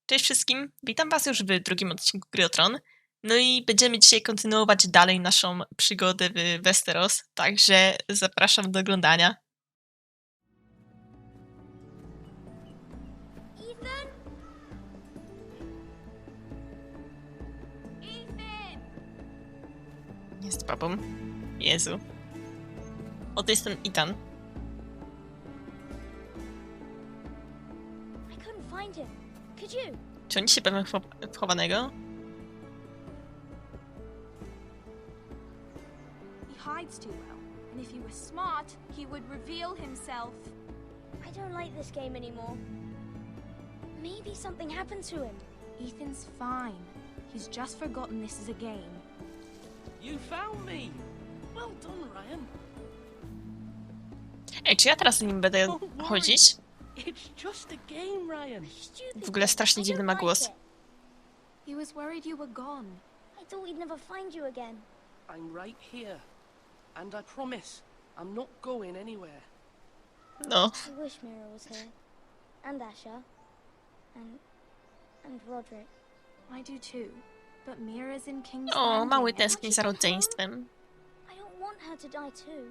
Cześć wszystkim, witam was już w drugim odcinku gry o Tron. No i będziemy dzisiaj kontynuować dalej naszą przygodę w Westeros, także zapraszam do oglądania. Ethan? Ethan! Jest babą. Jezu. Oto jest ten Ethan. I couldn't find him. Could you? Czy oni się bawią w chowanego? He hides too well, and if he were smart, he would reveal himself. I don't like this game anymore. Maybe something happened to him. Ethan's fine. He's just forgotten this is a game. You found me! Well done, Ryan. Ej, czy ja teraz z nim będę chodzić? It's just a game, Ryan. W ogóle strasznie dziwny ma głos. He was worried you were gone. I thought we'd never find you again. I'm right here. And I promise, I'm not going anywhere. No. I wish Mira was here. And Asher. And Roderick. I do too. But Mira's in King's O, Landing. mały tęskni za rodzeństwem. I don't want her to die too.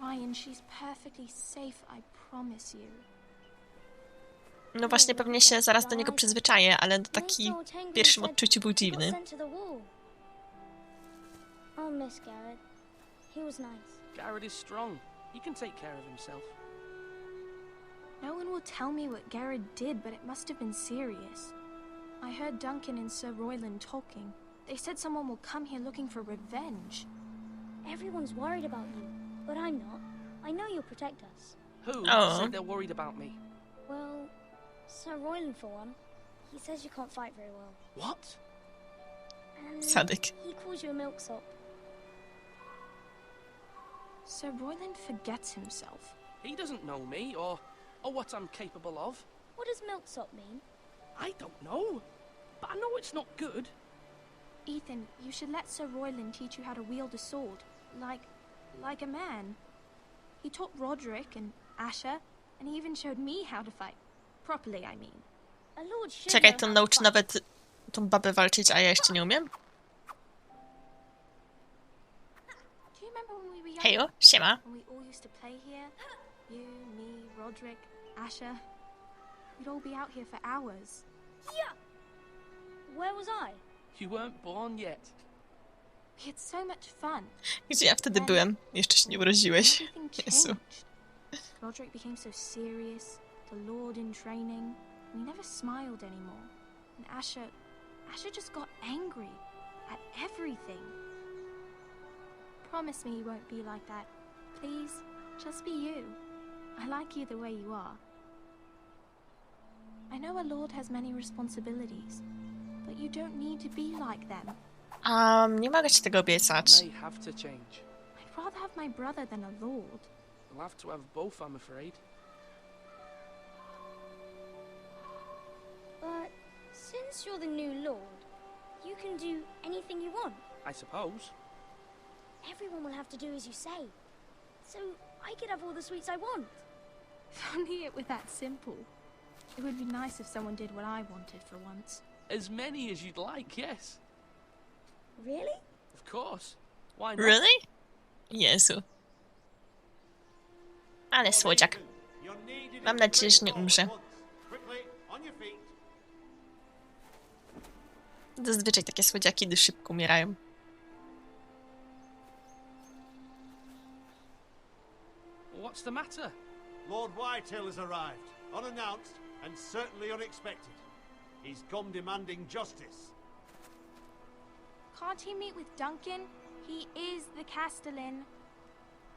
Ryan, she's perfectly safe, I promise you. No właśnie, pewnie się zaraz do niego przyzwyczaję, ale taki w pierwszym odczuciu był dziwny. I'll miss Garrett. He was nice. Garrett is strong. He can take care of himself. No one will tell me what Garrett did, but it must have been serious. I heard Duncan and Sir Royland talking. They said someone will come here looking for revenge. Everyone's worried about you, but I'm not. I know you'll protect us. Who Oh. said they're worried about me? Well, Sir Royland for one. He says you can't fight very well. What? And Sadyk. he calls you a milksop. Sir Royland forgets himself. He doesn't know me or what I'm capable of. What does milksop mean? I don't know. But I know it's not good. Ethan, you should let Sir Royland teach you how to wield a sword. Like a man. He taught Roderick and Asher, and he even showed me how to fight. Properly, I mean. A lord should Czekaj, know to how to nauczy fight. nawet tą babę walczyć, a ja jeszcze nie umiem? Do you remember when we were young? Hejo, siema. When we all used to play here? You, me, Roderick, Asher. We'd all be out here for hours. Yeah. Where was I? You weren't born yet. We had so much fun. Gdzie ja wtedy byłem? Jeszcze się nie urodziłeś. Everything Jezu. changed. Roderick became so serious, the Lord in training, and he never smiled anymore. And Asher just got angry at everything. Promise me you won't be like that. Please, just be you. I like you the way you are. I know a Lord has many responsibilities, but you don't need to be like them. Nie mogę ci tego obiecać. May have to change. I'd rather have my brother than a Lord. We'll have to have both, I'm afraid. But since you're the new lord, you can do anything you want. I suppose. Everyone will have to do as you say. So I could have all the sweets I want. If only it were that simple. It would be nice if someone did what I wanted for once. As many as you'd like, yes. Really? Of course. Why not? Really? Jezu. Ale słodziak. Mam nadzieję, że nie umrze. Zazwyczaj takie słodziaki dość szybko umierają. What's the matter? Lord Whitetail has arrived, unannounced and certainly unexpected. He's come demanding justice. Can't he meet with Duncan? He is the Castellan.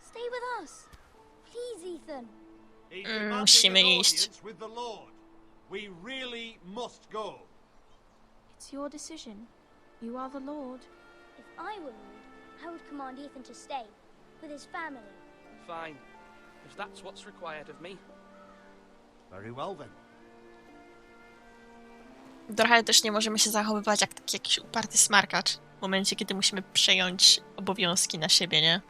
Stay with us. Please, Ethan. He's demanding musimy an iść. audience with the Lord. We really must go. It's your decision. You are the Lord. If I were lord, I would command Ethan to stay with his family. Fine. If that's what's required of me. Very well then. Trochę też nie możemy się zachowywać jak taki jakiś uparty smarkacz w momencie, kiedy musimy przejąć obowiązki na siebie, nie?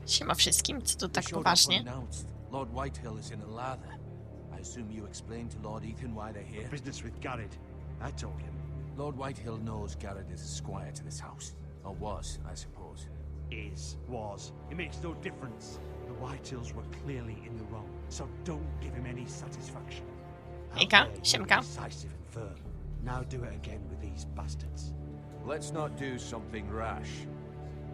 Siema wszystkim, co tu We tak showed up poważnie? unannounced. Lord Whitehill is in a lather. I assume you explained to Lord Ethan why they're here? Business with Garrett. I told him. Lord Whitehill knows Garrett is a squire to this house. Or was, I suppose. Was. It makes no difference. The Whitehills were clearly in the wrong, so don't give him any satisfaction. Out Hejka, there, you were siemka. decisive and firm. Now do it again with these bastards. Let's not do something rash.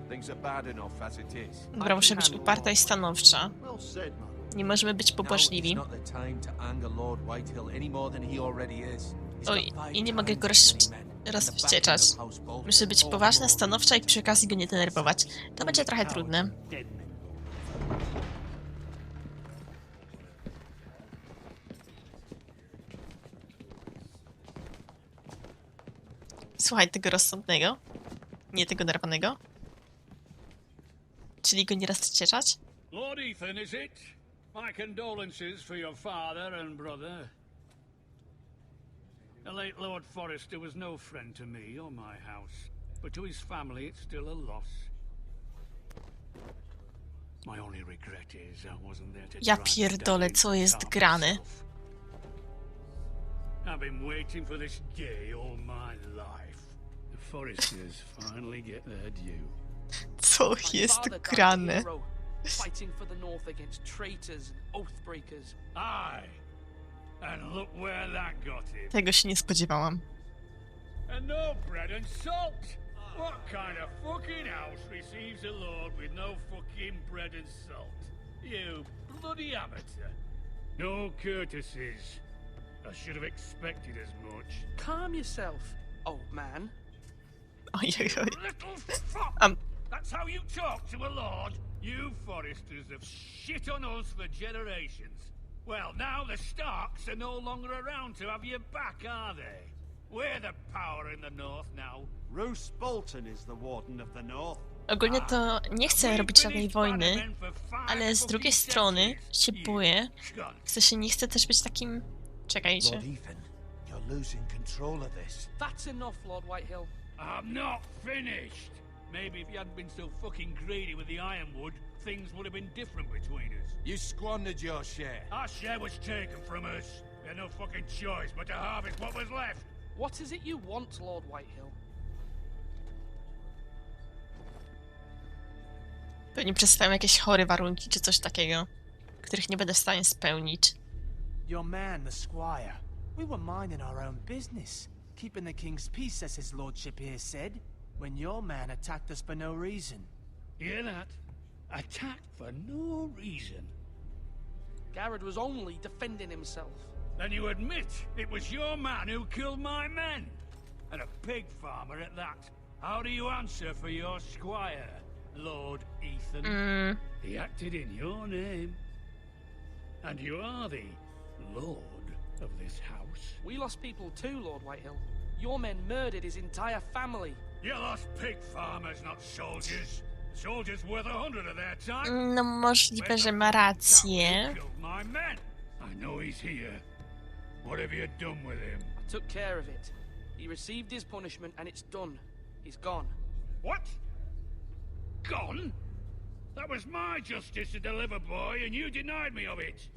Things are bad enough as it is. Dobra, muszę być uparta i stanowcza. Well said, man. Nie możemy być Now pobłażliwi. is not the time to anger Lord Whitehill any more than he already is. He's Oj, got 5 i nie mogę go times as many men, and the rozwścieczać. backing of House Bolton. Muszę być poważna, stanowcza i przy okazji go nie denerwować. To będzie trochę trudne. Dead men. Słuchaj tego rozsądnego. Nie tego nerwonego. Czyli go nie rozwścieczać? Lord Ethan, is it? My condolences for your father and brother. The late Lord Forrester was no friend to me or my house, but to his family it's still a loss. My only regret is I wasn't there to Ja drive the pierdolę, damn co jest car grane. myself. I've been waiting for this day all my life. The Forresters finally get their due. Co My jest father died a grane? hero, fighting for the North against traitors and oathbreakers. Aye. And look where that got him. Tego się nie spodziewałam. And no bread and salt. What kind of fucking house receives a lord with no fucking bread and salt? You bloody amateur. No courtesies. I should have expected as much. Calm yourself, old man. Ojej, oj. Little fuck! That's how you talk to a lord? You Forresters have shit on us for generations. Well, now the Starks are no longer around to have your back, are they? We're the power in the north now. Roose Bolton is the warden of the north. Ogólnie to nie chcę robić żadnej wojny, ale z drugiej strony się boję. W sensie nie chcę też być takim... Czekajcie. Lord Ethan, you're losing control of this. That's enough, Lord Whitehill. I'm not finished. Maybe if you hadn't been so fucking greedy with the ironwood, things would have been different between us. You squandered your share. Our share was taken from us. We had no fucking choice but to harvest what was left. What is it you want, Lord Whitehill? Pewnie przedstawiam jakieś chore warunki czy coś takiego, których nie będę w stanie spełnić. Your man, the squire. We were minding our own business, keeping the king's peace, as his lordship here said, when your man attacked us for no reason. Hear that? Attacked for no reason. Garrett was only defending himself. Then you admit it was your man who killed my men? And a pig farmer at that. How do you answer for your squire, Lord Ethan? He acted in your name. And you are the lord of this house. We lost people too, Lord Whitehill. Your men murdered his entire family. You lost pig farmers, not soldiers. Soldiers worth 100 of their time. No możliwe, że ma rację. Who killed my men? I know he's here. What have you done with him? I took care of it. He received his punishment and it's done. He's gone. What? Gone? That was my justice to deliver, boy, and you denied me of it.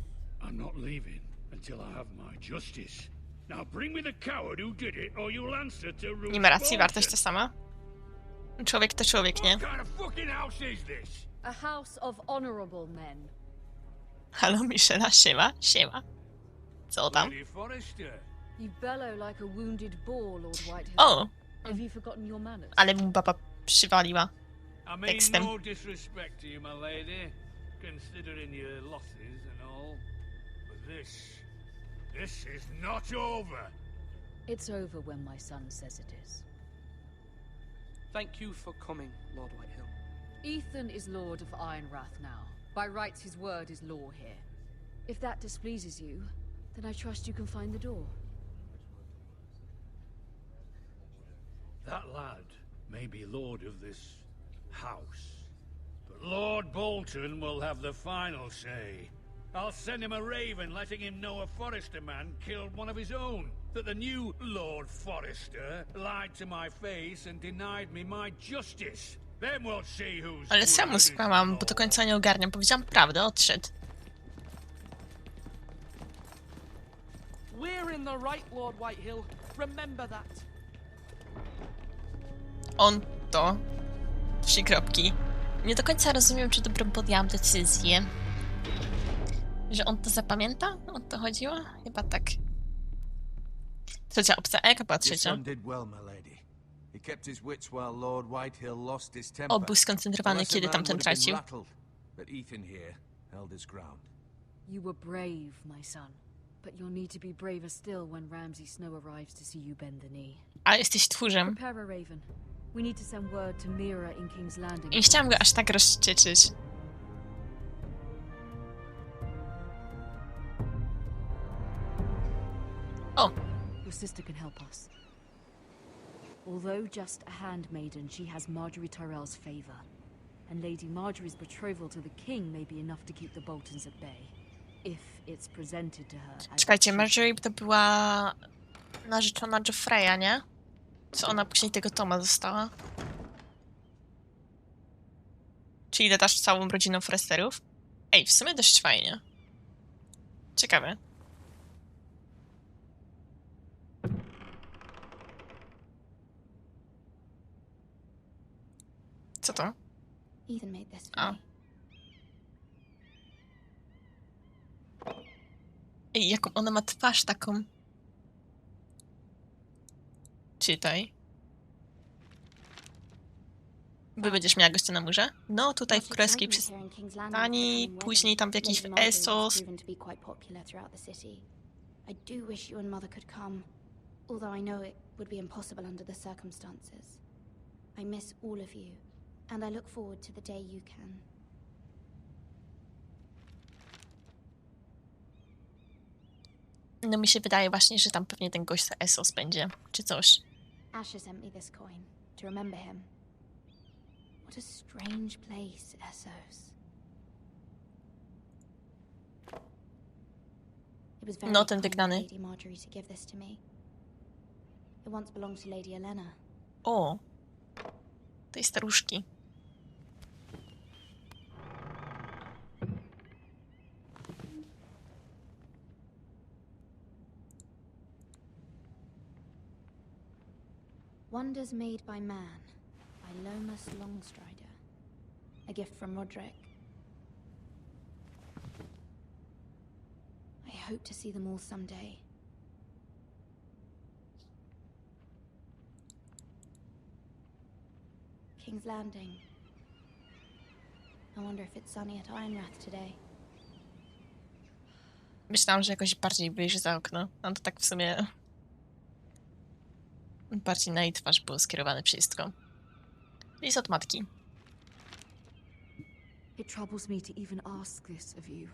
I'm not leaving until I have my justice. Now bring me the coward who did it, or you'll answer to Roose Nie ma racji, Bolton. wartość ta sama. Człowiek to człowiek, nie? What kind of fucking house is this? A house of honorable men. Halo, Michela, siema, siema. Co tam? Lady Forrester. You bellow like a wounded boar, Lord Whitehill. O, Have you forgotten your manners? ale mu baba przywaliła. I mean Tekstem. no disrespect to you, my lady, considering your losses and all. But this is not over. It's over when my son says it is. Thank you for coming, Lord Whitehill. Ethan is Lord of Ironrath now. By rights, his word is law here. If that displeases you, then I trust you can find the door. That lad may be lord of this house, but Lord Bolton will have the final say. I'll send him a raven letting him know a Forrester man killed one of his own, that the new Lord Forrester lied to my face and denied me my justice. Then we'll see who's Ale sam skłamałam, bo do końca nie ogarniam. Powiedziałam prawdę, odszedł. We're in the right, Lord Whitehill. Remember that. On to... 3 kropki. Nie do końca rozumiem, czy dobrą podjęłam decyzję. Że on to zapamięta? O to chodziło? Chyba tak. Trzecia opcja, a jaka była trzecia? O, był skoncentrowany, kiedy tamten tracił. You were brave, my son. But you'll need to be braver still when Ramsay Snow arrives to see you bend the knee. A jesteś tchórzem. Prepare a raven. We need to send word to Mira in King's Landing. Nie chciałam go aż tak rozścieczyć. O! Your sister can help us. Although just a handmaiden, she has Marjorie Tyrell's favor. And Lady Marjorie's betrothal to the king may be enough to keep the Boltons at bay. If it's presented to her as... Czekajcie, Marjorie to była narzeczona Joffreya, nie? Co ona później tego Toma została? Czyli dodasz całą rodziną Foresterów? Ej, w sumie dość fajnie. Ciekawe. Co to? Ethan made this for A. me. Ej, jaką ona ma twarz taką. Czytaj. Wy będziesz miała gościa na murze? No, tutaj w królewskiej przystani, później tam w jakichś Essos. I do wish you and Mother could come, although I know it would be impossible under the circumstances. I miss all of you, and I look forward to the day you can. No mi się wydaje właśnie, że tam pewnie ten gość z Essos będzie, czy coś. Asher sent me this coin to remember him. What a strange place, Essos. It was very No, ten kind of wygnany. Lady Marjorie to give this to me. It once belonged to Lady Elena. O! Tej staruszki. Wonders Made by Man by Lomas Longstrider. A gift from Roderick. I hope to see them all someday. King's Landing. I wonder if it's sunny at Ironrath today. Myślałam, że jakoś bardziej wyjrzy za okno. No to tak w sumie... Bardziej na jej twarz było skierowane wszystko. List od matki. It troubles me to even ask this of you,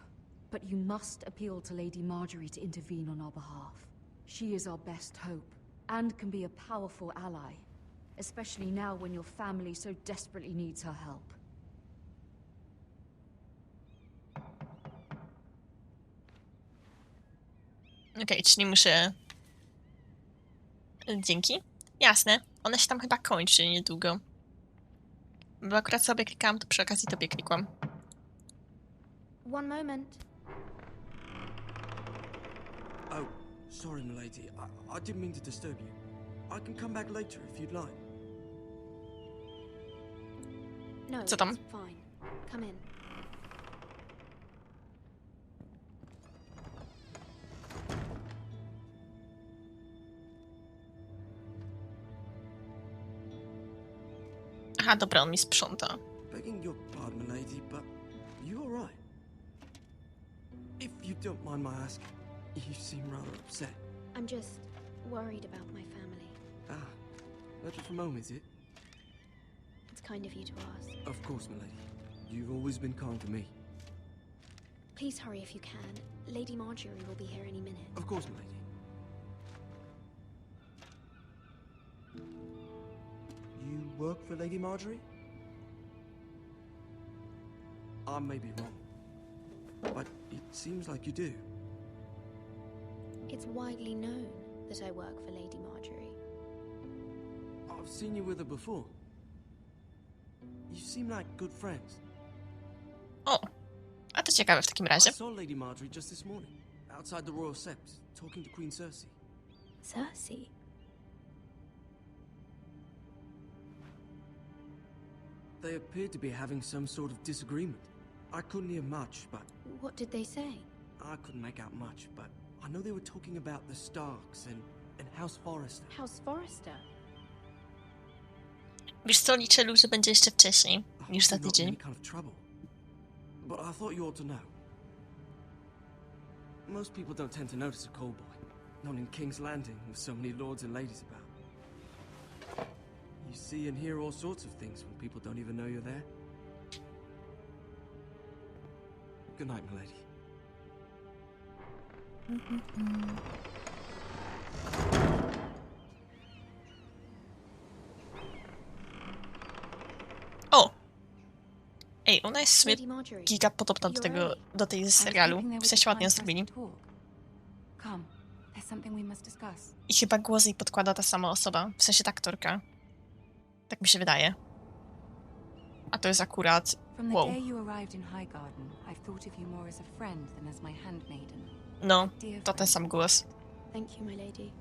but you must appeal to Lady Marjorie to intervene on our behalf. She is our best hope, and can be a powerful ally, especially now when your family so desperately needs her help. Okej, czyli muszę... Dzięki. Jasne. Ona się tam chyba kończy niedługo. Bo akurat sobie klikałam, to przy okazji tobie klikłam. One moment. Oh, sorry, milady. I didn't mean to disturb you. I can come back later if you'd like. No, Co tam? it's fine. Come in. Aha, dobra, on mi sprząta. Begging your pardon, milady, but you all right? If you don't mind my asking, you seem rather upset. I'm just worried about my family. Ah, matter from home, is it? It's kind of you to ask. Of course, milady. You've always been kind to me. Please hurry if you can. Lady Marjorie will be here any minute. Of course, milady. You work for Lady Marjorie? I may be wrong, but it seems like you do. It's widely known that I work for Lady Marjorie. I've seen you with her before. You seem like good friends. O, a to ciekawe w takim razie. I saw Lady Marjorie just this morning, outside the Royal Sept, talking to Queen Cersei. Cersei? They appeared to be having some sort of disagreement. I couldn't hear much, but... What did they say? I couldn't make out much, but I know they were talking about the Starks and House Forrester. House Forrester? Wiesz co, liczę, że będzie jeszcze wcześniej niż za You're not in tydzień. any kind of trouble. But I thought you ought to know. Most people don't tend to notice a callboy, not in King's Landing with so many lords and ladies about. You see and hear all sorts of things when people don't even know you're there. Good night, my lady. O! Ej, ona jest w sumie Lady Marjorie. giga podobna do tej z serialu. W sensie ładnie ją zrobili. Come, there's something we must discuss. I chyba głos jej podkłada ta sama osoba. W sensie ta aktorka. Tak mi się wydaje. A to jest akurat... From the Wow. day you arrived in Highgarden, I've thought of you more as a friend than as my handmaiden. No, Dear to ten friend. sam głos. Thank you, my lady.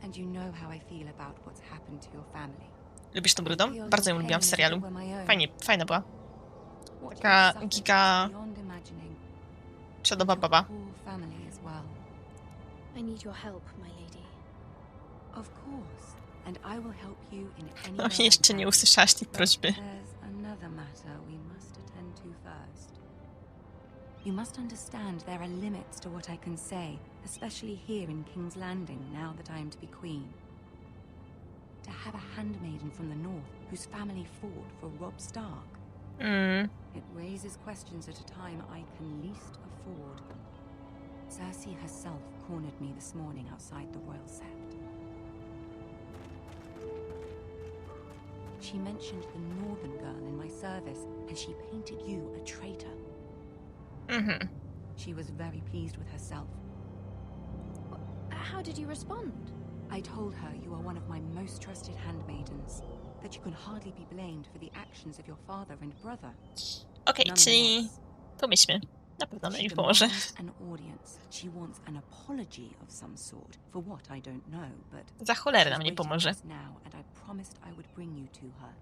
And you know how I feel about what's happened to your family. Lubisz tą brudą? Feel Bardzo ją your lubiłam w pain as if serialu. it were my own. Fajna była. What Taka you've suffered giga- is beyond imagining. Przodowa And your baba. poor family as well. I need your help, my lady. Of course. And I will help you in any No, way I jeszcze nie can. usłyszałaś tej But prośby. there's another matter we must attend to first. You must understand there are limits to what I can say, especially here in King's Landing, now that I am to be queen. To have a handmaiden from the north whose family fought for Robb Stark. It raises questions at a time I can least afford. Cersei herself cornered me this morning outside the Royal Sept. She mentioned the northern girl in my service, and she painted you a traitor. She was very pleased with herself. How did you respond? I told her you are one of my most trusted handmaidens, that you can hardly be blamed for the actions of your father and brother. Okej, czyli Nonetheless, pomyślmy. Na pewno she mi pomoże. demands an audience. She wants an apology of some sort for what I don't know, but Za cholerę she's nam nie waiting pomoże. just now, and I promised I would bring you to her.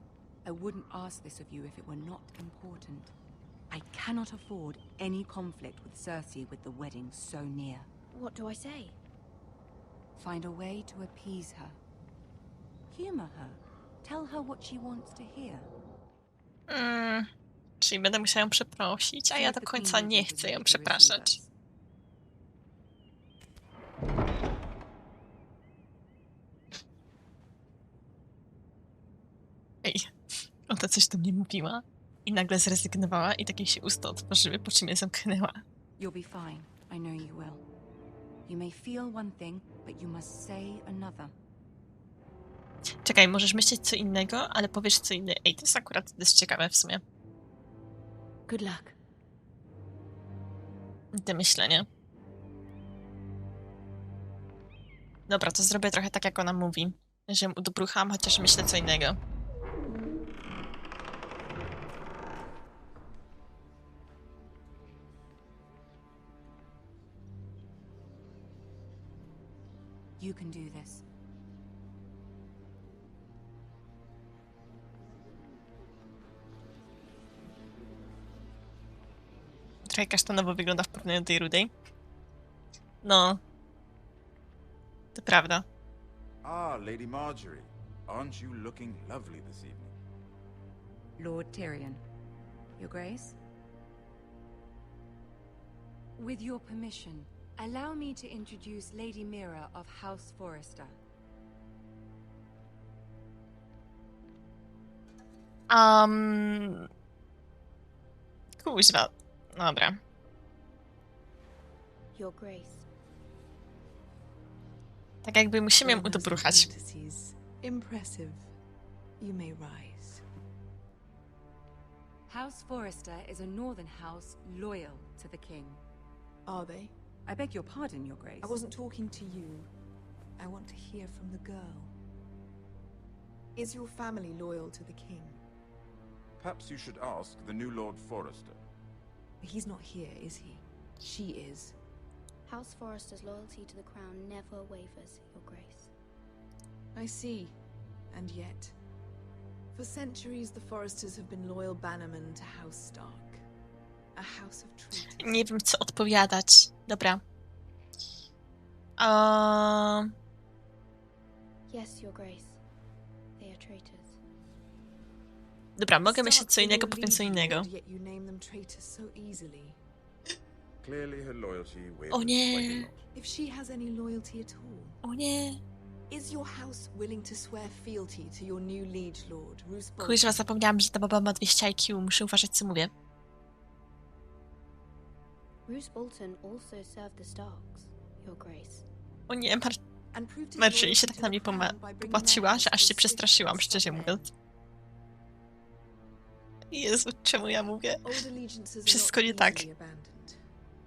I wouldn't ask this of you if it were not important. I cannot afford any conflict with Cersei with the wedding so near. What do I say? Find a way to appease her. Humor her. Tell her what she wants to hear. Czyli będę musiała ją przeprosić, a ja do końca nie chcę ją przepraszać. Ej, ona coś do mnie mówiła i nagle zrezygnowała i takie się usta otworzyły, po czym je zamknęła. You'll be fine. I know you will. You may feel one thing, but you must say another. Czekaj, możesz myśleć co innego, ale powiesz co innego. Ej, to jest akurat dość ciekawe w sumie. Good luck. Te myślenie. Dobra, to zrobię trochę tak, jak ona mówi. Że ją udobrucham, chociaż myślę co innego. You can do this. Trochę kasztanowo wygląda w porównaniu do tej rudej. No. To prawda. Ah, Lady Marjorie. Aren't you looking lovely this evening? Lord Tyrion. Your Grace? With your permission, allow me to introduce Lady Mira of House Forrester. Kuźwa. Dobra. Your Grace. Tak jakby musimy ją udobruchać. Impressive. You may rise. House Forrester is a northern house loyal to the king. Are they? I beg your pardon, Your Grace. I wasn't talking to you. I want to hear from the girl. Is your family loyal to the king? Perhaps you should ask the new Lord Forrester. He's not here, is he? She is. House Forrester's loyalty to the crown never wavers, Your Grace. I see. And yet, for centuries the Forresters have been loyal bannermen to House Stark. A house of traitors. Nie wiem, co odpowiadać. Dobra. Yes, Your Grace. They are traitors. Dobra, mogę myśleć co innego, powiem co innego. Yet you name them traitors so easily. Clearly her loyalty O wavered quite a nie! lot. If she has any loyalty at all. O nie! Is your house willing to swear fealty to your new liege lord, Roose Bolton? Kurwa, zapomniałam, że ta baba ma 200 IQ. Muszę uważać, co mówię. Roose Bolton also served the Starks, Your Grace. O nie, And proved his Marjorie loyalty się tak to na the mnie crown by bringing popatrzyła, their że aż się house to przestraszyłam, swift szczerze and mówiąc. Jezu, czemu ja mówię? Old allegiances are Wszystko not nie tak. easily abandoned.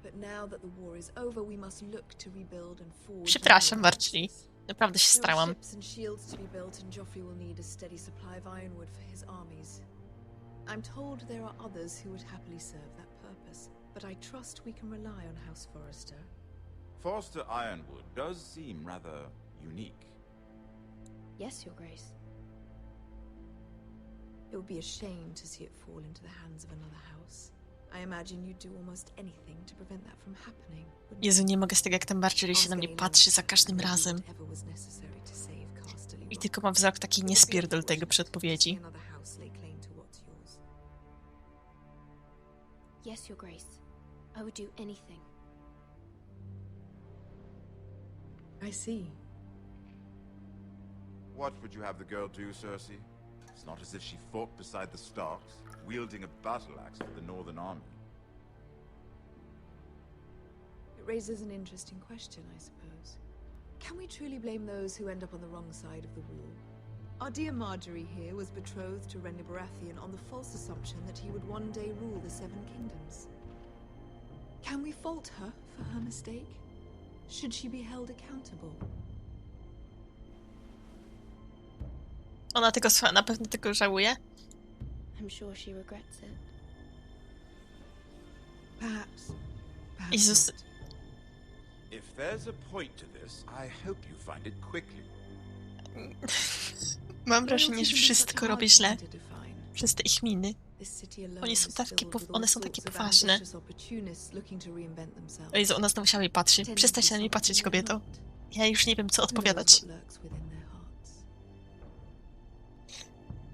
But now that the war is over, we must look to rebuild and forge Przepraszam, new Marjorie. alliances. Naprawdę się There are starałam. ships and shields to be built, and Joffrey will need a steady supply of ironwood for his armies. I'm told there are others who would happily serve that purpose, but I trust we can rely on House Forrester. Forster Ironwood does seem rather unique. Yes, Your Grace. It would be a shame to see it fall into the hands of another house. I imagine you'd do almost anything to prevent that from happening. wouldn't Jezu, you? nie mogę z tego, jak ten Marjorie się na mnie patrzy za każdym razem. Whatever was necessary to save Casterly I Rock. tylko mam wzrok taki It would be niespierdol tego unfortunate przy to odpowiedzi. see another house lay claim to what's yours. Yes, Your Grace. I would do anything. I see. What would you have the girl do, Cersei? It's not as if she fought beside the Starks, wielding a battle axe for the Northern Army. It raises an interesting question, I suppose. Can we truly blame those who end up on the wrong side of the wall? Our dear Marjorie here was betrothed to Renly Baratheon on the false assumption that he would one day rule the Seven Kingdoms. Can we fault her for her mistake? Should she be held accountable? Ona tego słucha, na pewno tego żałuje. I'm sure she regrets it. Perhaps. Perhaps Jezus. not. If there's a point to this, I hope you find it quickly. Mam wrażenie, że Loyalty can be wszystko such a robię hard źle thing to define. przez te ich miny. This city alone Oni są is takie filled with all one są takie sorts of poważne. ambitious opportunists looking to reinvent themselves. O Jezu, ona znowu się na mnie patrzy. Pretending Przestań to się na be mnie patrzeć, something they're kobieto. not. Ja już nie wiem, co Who knows odpowiadać. what lurks within their hearts.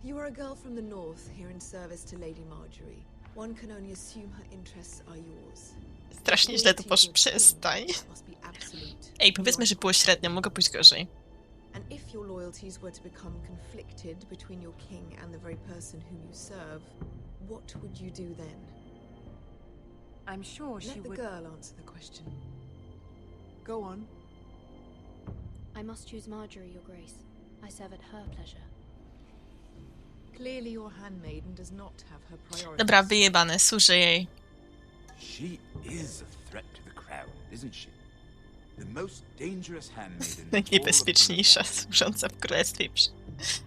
You are a girl from the north here in service to Lady Marjorie. One can only assume her interests are yours. Strasznie źle to poszło. Przestań. Must be absolute. Ej, powiedzmy, że było średnio, mogło pójść gorzej. And if your loyalties were to become conflicted between your king and the very person whom you serve, what would you do then? I'm sure she Let the would... girl answer the question. Go on. I must choose Marjorie, Your Grace. I serve at her pleasure. Clearly your handmaiden does not have her priorities. Dobra, wyjebane, służę jej. She is a threat to the crown, isn't she? The most dangerous handmaiden in all of Najniebezpieczniejsza Britain. służąca w królestwie.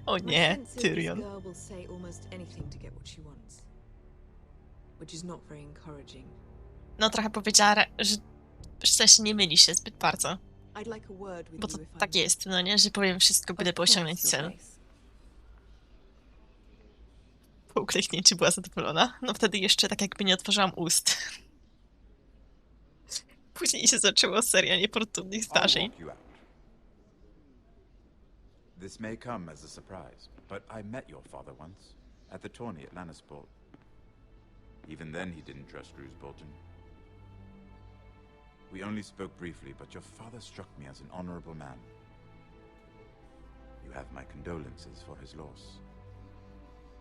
O My nie, sense is this Tyrion. girl will say almost anything to get what she wants. Which is not very encouraging. No trochę powiedziała, że się nie myli się zbyt bardzo. I'd like a word with Bo to you if I tak may. jest, no nie? Że powiem wszystko, byle Of by course, osiągnąć Your cel. Grace. Po uklęknięciu była zadowolona. No wtedy jeszcze tak jakby nie otworzyłam ust. Później się zaczęło seria niefortunnych I'll zdarzeń. walk you out. This may come as a surprise, but I met your father once, at the tourney at Lannisport. Even then he didn't trust Roose Bolton. We only spoke briefly, but your father struck me as an honorable man. You have my condolences for his loss.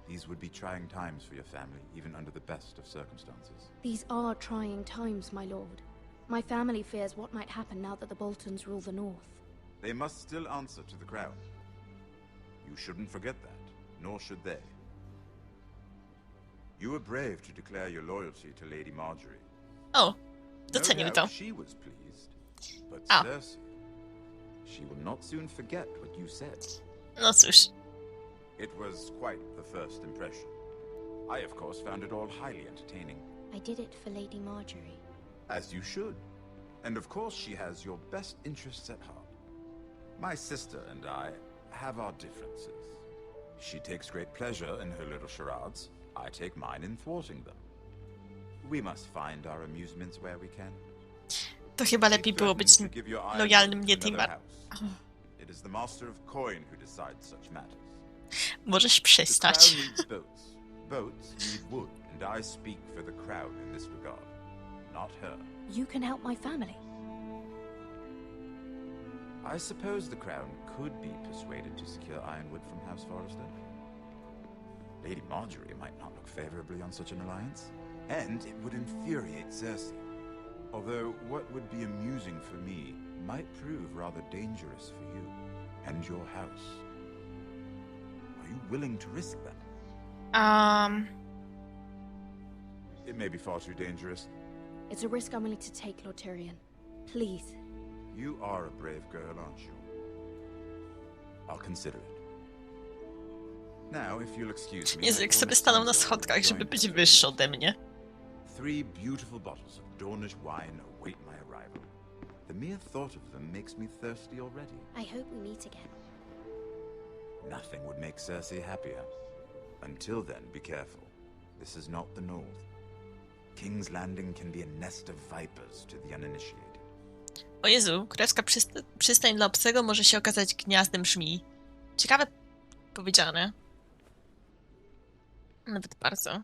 These would be trying times for your family, even under the best of circumstances. These are trying times, my lord. My family fears what might happen now that the Boltons rule the north. They must still answer to the crown. You shouldn't forget that, nor should they. You were brave to declare your loyalty to Lady Marjorie. O, No docenił to. doubt she was pleased, but A. Cersei, she will not soon forget what you said. No cóż, It was quite the first impression. I, of course, found it all highly entertaining. I did it for Lady Marjorie. As you should. And of course she has your best interests at heart. My sister and I have our differences. She takes great pleasure in her little charades. I take mine in thwarting them. We must find our amusements where we can. To chyba lepiej było być lojalnym nie tym. It is the master of coin who decides such matters. Możesz przestać. The crown needs boats. Boats need wood, and I speak for the crown in this regard, not her. You can help my family. I suppose the crown could be persuaded to secure ironwood from House Forrester. Lady Marjorie might not look favorably on such an alliance, and it would infuriate Cersei. Although what would be amusing for me might prove rather dangerous for you and your house. Are you willing to risk that? It may be far too dangerous. It's a risk I'm willing to take, Lord Tyrion. Please. You are a brave girl, aren't you? I'll consider it. Now, if you'll excuse me, Jezu, jak sobie stanął na schodkach, żeby być wyższy ode mnie. 3 beautiful bottles of Dornish wine await my arrival. The mere thought of them makes me thirsty already. I hope we meet again. Nothing would make Cersei happier. Until then, be careful. This is not the North. King's Landing can be a nest of vipers to the uninitiated. O Jezu, królewska przystań dla obcego może się okazać gniazdem żmii. Ciekawe powiedziane. Nawet bardzo.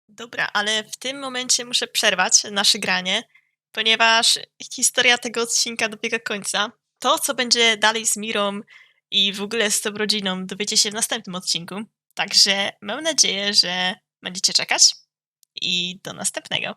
Dobra, ale w tym momencie muszę przerwać nasze granie, ponieważ historia tego odcinka dobiega końca. To, co będzie dalej z Mirą i w ogóle z tą rodziną, dowiecie się w następnym odcinku. Także mam nadzieję, że będziecie czekać i do następnego.